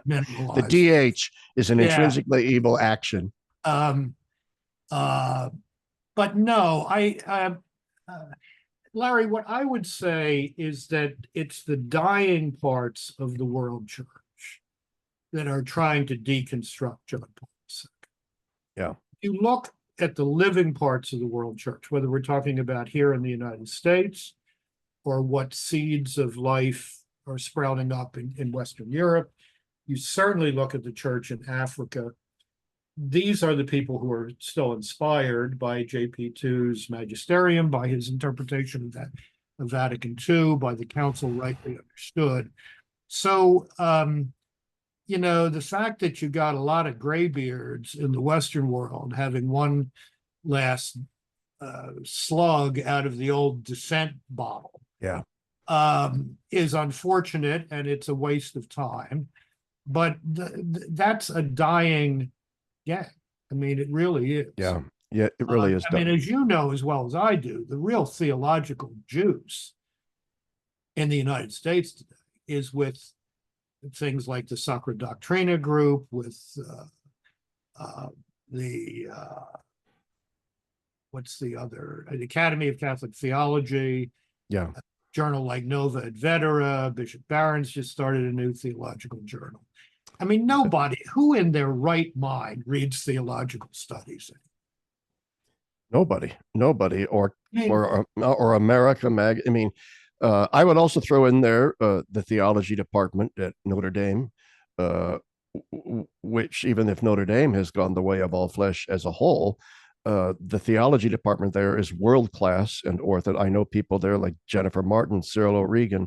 minimalized. The DH is an intrinsically evil action. But no, Larry, what I would say is that it's the dying parts of the world church that are trying to deconstruct John Paul II. Yeah. You look at the living parts of the world church, whether we're talking about here in the United States or what seeds of life are sprouting up in Western Europe. You certainly look at the church in Africa. these are the people who are still inspired by JP2's magisterium, by his interpretation of that of Vatican II, by the council rightly understood. So, the fact that you got a lot of graybeards in the Western world having one last slug out of the old dissent bottle, Yeah. Is unfortunate, and it's a waste of time. But that's a dying gang. I mean, it really is. Yeah. Yeah, it really is. I mean, as you know as well as I do, the real theological juice in the United States today is with things like the Sacra Doctrina group, with what's the other? The Academy of Catholic Theology. Yeah. A journal like Nova et Vetera. Bishop Barron's just started a new theological journal. I mean, who in their right mind reads theological studies? Nobody, or America Mag. I mean, I would also throw in there the theology department at Notre Dame, which, even if Notre Dame has gone the way of all flesh as a whole, the theology department there is world class and orthodox. I know people there like Jennifer Martin, Cyril O'Regan,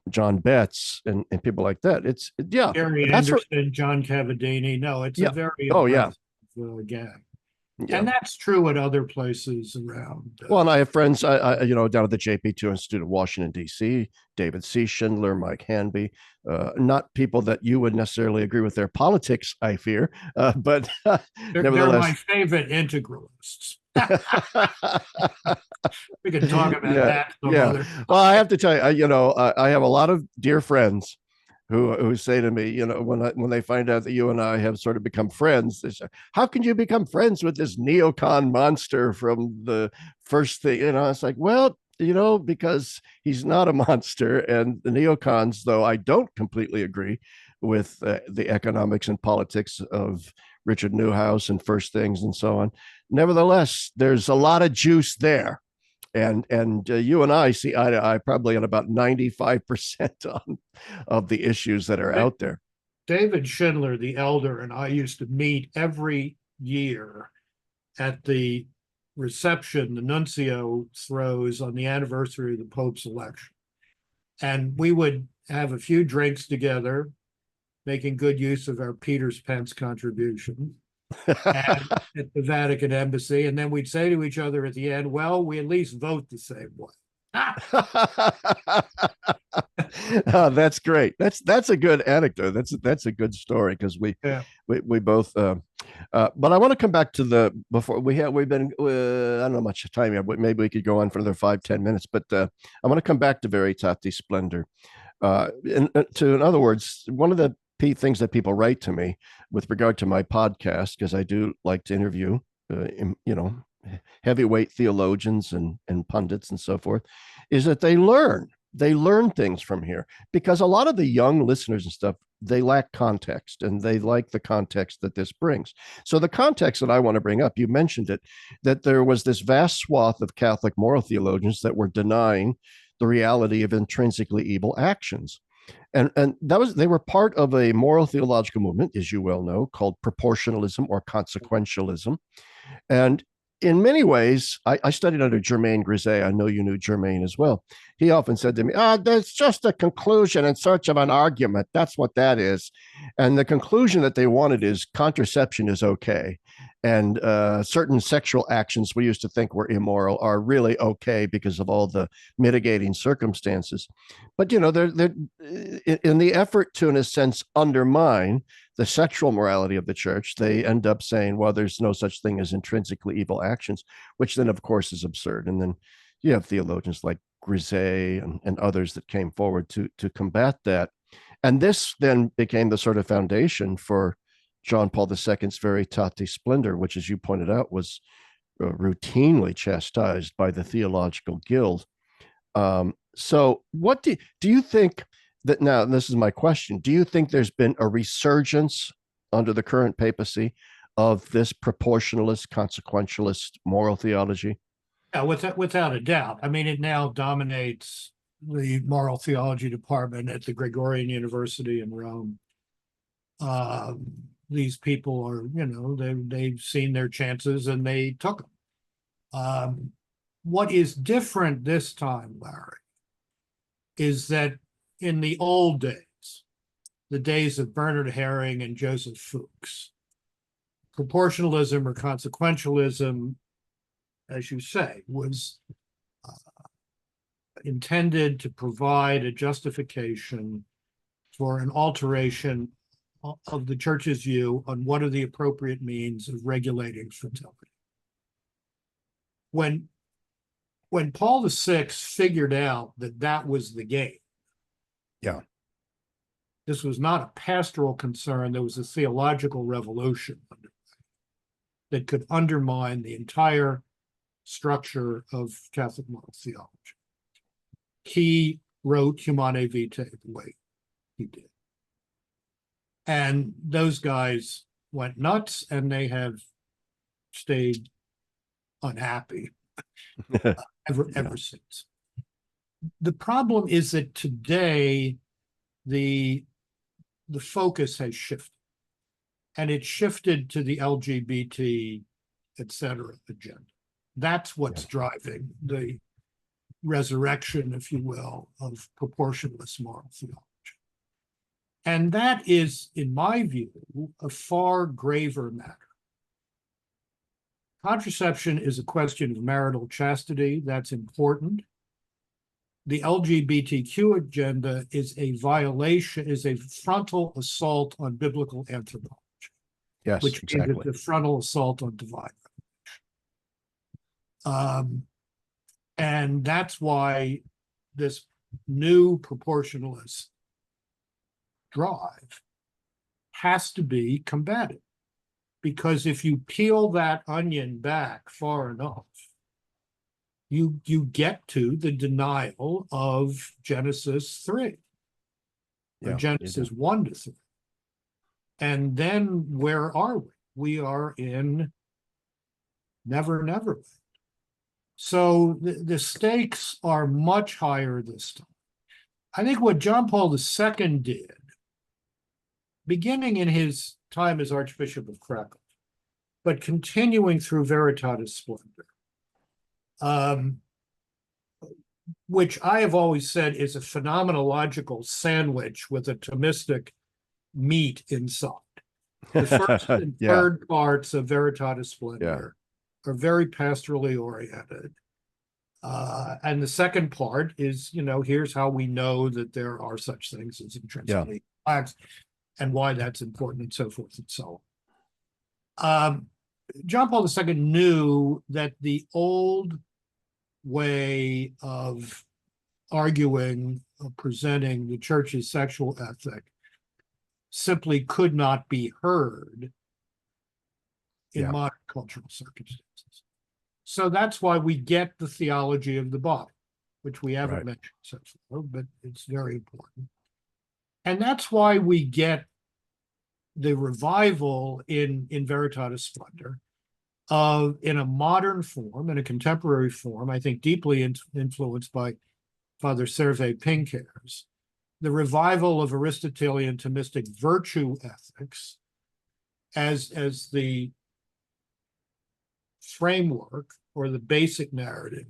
John Betts, and people like that. It's Gary Anderson, John Cavadini. No, it's a very gang. Yeah. And that's true at other places around. Well, and I have friends, down at the JP2 Institute of Washington, D.C., David C. Schindler, Mike Hanby, not people that you would necessarily agree with their politics, I fear, but they're my favorite integralists. We can talk about that. Well, I have to tell you, I have a lot of dear friends who say to me, when they find out that you and I have sort of become friends, they say, "How can you become friends with this neocon monster from the first thing?" It's like, well, because he's not a monster, and the neocons, though I don't completely agree with the economics and politics of Richard Newhouse and First Things and so on, nevertheless, there's a lot of juice there. And you and I see eye to eye probably on about 95% of the issues that are out there. David Schindler, the elder, and I used to meet every year at the reception the nuncio throws on the anniversary of the Pope's election. And we would have a few drinks together, making good use of our Peter's Pence contribution at the Vatican embassy. And then we'd say to each other at the end, well, we at least vote the same way. Oh, that's great. That's a good anecdote. That's a good story, because we both. But I want to come back to we've been I don't know much time yet, but maybe we could go on for another 5-10 minutes. But I want to come back to Veritatis Splendor. In other words, one of the things that people write to me with regard to my podcast, because I do like to interview, heavyweight theologians and pundits and so forth, is that they learn things from here, because a lot of the young listeners and stuff, they lack context, and they like the context that this brings. So the context that I want to bring up, you mentioned it, that there was this vast swath of Catholic moral theologians that were denying the reality of intrinsically evil actions. And they were part of a moral theological movement, as you well know, called proportionalism or consequentialism. And in many ways, I studied under Germain Grisey. I know you knew Germain as well. He often said to me, there's just a conclusion in search of an argument. That's what that is. And the conclusion that they wanted is contraception is okay. And certain sexual actions we used to think were immoral are really okay because of all the mitigating circumstances. But, they're in the effort to, in a sense, undermine the sexual morality of the church, they end up saying, well, there's no such thing as intrinsically evil actions, which then, of course, is absurd. And then you have theologians like Grisey and others that came forward to combat that. And this then became the sort of foundation for John Paul II's Veritatis Splendor, which, as you pointed out, was routinely chastised by the Theological Guild. So what do you think that now, and this is my question, do you think there's been a resurgence under the current papacy of this proportionalist, consequentialist moral theology? Yeah, without a doubt. I mean, it now dominates the moral theology department at the Gregorian University in Rome. these people are, they've seen their chances and they took them. What is different this time, Larry, is that in the old days, the days of Bernard Herring and Joseph Fuchs, proportionalism or consequentialism, as you say, was intended to provide a justification for an alteration of the church's view on what are the appropriate means of regulating fertility. When Paul VI figured out that that was the game, this was not a pastoral concern, there was a theological revolution that could undermine the entire structure of Catholic moral theology. He wrote Humanae Vitae the way he did. And those guys went nuts, and they have stayed unhappy ever since. The problem is that today the focus has shifted, and it shifted to the LGBT, et cetera, agenda. That's what's driving the resurrection, if you will, of proportionalist moral theology. And that is, in my view, a far graver matter. Contraception is a question of marital chastity. That's important. The LGBTQ agenda is a violation, is a frontal assault on biblical anthropology. Yes, which exactly. is a frontal assault on divine revelation. And that's why this new proportionalist drive has to be combated. Because if you peel that onion back far enough, you get to the denial of Genesis 3, or Genesis 1 to 3. And then where are we? We are in never, never. So the stakes are much higher this time. I think what John Paul II did, beginning in his time as Archbishop of Krakow, but continuing through Veritatis Splendor, which I have always said is a phenomenological sandwich with a Thomistic meat inside. The first and third parts of Veritatis Splendor are very pastorally oriented. And the second part is, here's how we know that there are such things as intrinsically complex and why that's important, and so forth and so on. John Paul II knew that the old way of arguing, of presenting the church's sexual ethic simply could not be heard in modern cultural circumstances. So that's why we get the theology of the body, which we haven't mentioned so far, but it's very important. And that's why we get the revival in Veritatis Splendor in a modern form, in a contemporary form, I think deeply influenced by Father Servais Pinckaers, the revival of Aristotelian Thomistic virtue ethics as the framework or the basic narrative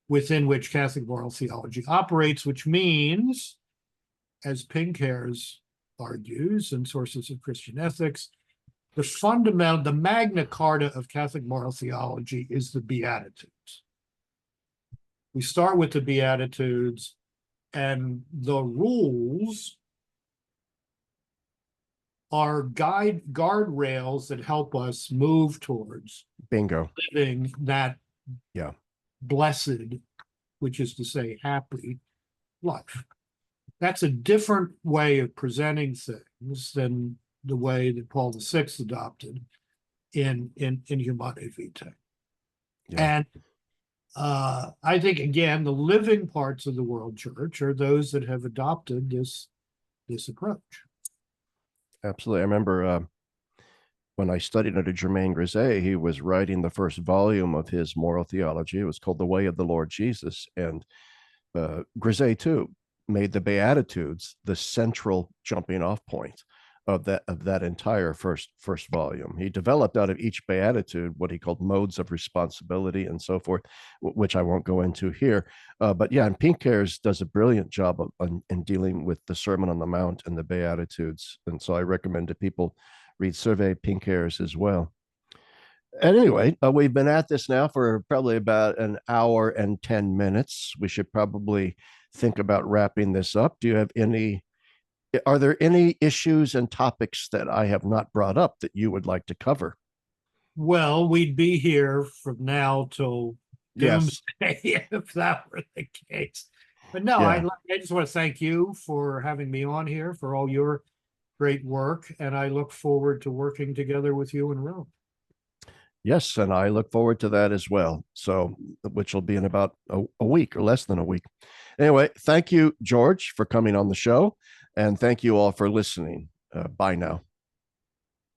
within which Catholic moral theology operates, which means, as Pinckaers argues in Sources of Christian Ethics, the Magna Carta of Catholic moral theology is the Beatitudes. We start with the Beatitudes, and the rules are guardrails that help us move towards living that blessed, which is to say happy, life. That's a different way of presenting things than the way that Paul VI adopted in Humanae Vitae. And I think, again, the living parts of the world church are those that have adopted this approach. Absolutely. I remember when I studied under Germain Grisey, he was writing the first volume of his moral theology. It was called The Way of the Lord Jesus. And Grisey, too, made the Beatitudes the central jumping off point of that entire first volume. He developed out of each beatitude what he called modes of responsibility and so forth, which I won't go into here. But yeah, and Pinckaers does a brilliant job in dealing with the Sermon on the Mount and the Beatitudes, and so I recommend that people read Survey Pinckaers as well. And anyway, we've been at this now for probably about an hour and 10 minutes. We should probably think about wrapping this up. Are there any issues and topics that I have not brought up that you would like to cover? Well, we'd be here from now till Yes. doomsday if that were the case. But no, Yeah. I just want to thank you for having me on here, for all your great work, and I look forward to working together with you in Rome. Yes, and I look forward to that as well. So, which will be in about a week or less than a week. Anyway, thank you, George, for coming on the show. And thank you all for listening. Bye now.